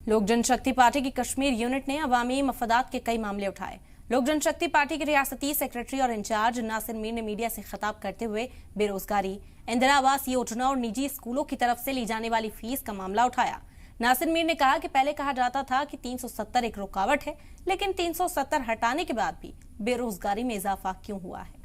लोक जनशक्ति पार्टी की कश्मीर यूनिट ने अवामी मफादात के कई मामले उठाए। लोक जनशक्ति पार्टी के रियासती सेक्रेटरी और इंचार्ज नासिर मीर ने मीडिया से खिताब करते हुए बेरोजगारी, इंदिरा आवास योजना और निजी स्कूलों की तरफ से ली जाने वाली फीस का मामला उठाया। नासिर मीर ने कहा कि पहले कहा जाता था कि 370 एक रुकावट है, लेकिन 370 हटाने के बाद भी बेरोजगारी में इजाफा क्यों हुआ है।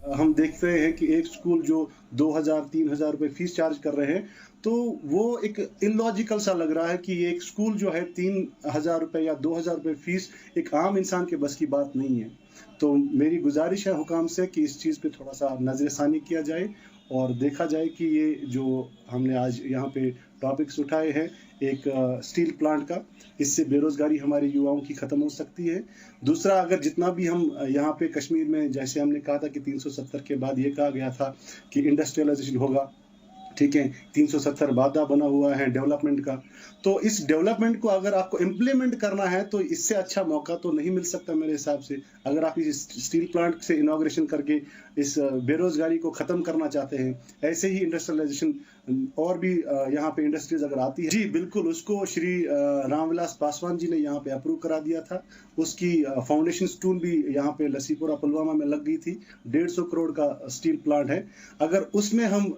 हम देख रहे हैं कि एक स्कूल जो 2000-3000 रुपए फीस चार्ज कर रहे हैं, तो वो एक इलॉजिकल सा लग रहा है कि एक स्कूल जो है 3000 रुपए या 2000 रुपए फीस एक आम इंसान के बस की बात नहीं है। तो मेरी गुजारिश है हुकाम से कि इस चीज़ पे थोड़ा सा नज़रसानी किया जाए और देखा जाए कि ये जो हमने आज यहाँ पे टॉपिक्स उठाए हैं एक स्टील प्लांट का, इससे बेरोजगारी हमारे युवाओं की ख़त्म हो सकती है। दूसरा, अगर जितना भी हम यहाँ पे कश्मीर में, जैसे हमने कहा था कि 370 के बाद ये कहा गया था कि इंडस्ट्रियलाइजेशन होगा, ठीक है, 370 वादा बना हुआ है डेवलपमेंट का, तो इस डेवलपमेंट को अगर आपको इम्प्लीमेंट करना है तो इससे अच्छा मौका तो नहीं मिल सकता मेरे हिसाब से। अगर आप इस स्टील प्लांट से इनॉग्रेशन करके इस बेरोजगारी को ख़त्म करना चाहते हैं, ऐसे ही इंडस्ट्रियलाइजेशन और भी यहाँ पे इंडस्ट्रीज अगर आती है, जी बिल्कुल, उसको श्री रामविलास पासवान जी ने यहाँ पे अप्रूव करा दिया था। उसकी फाउंडेशन स्टोन भी यहाँ पे लसीपुरा पुलवामा में लग गई थी। 150 करोड़ का स्टील प्लांट है। अगर उसमें हम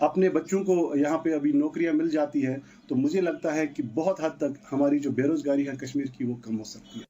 अपने बच्चों को यहाँ पे अभी नौकरियां मिल जाती है तो मुझे लगता है कि बहुत हद तक हमारी जो बेरोजगारी है कश्मीर की वो कम हो सकती है।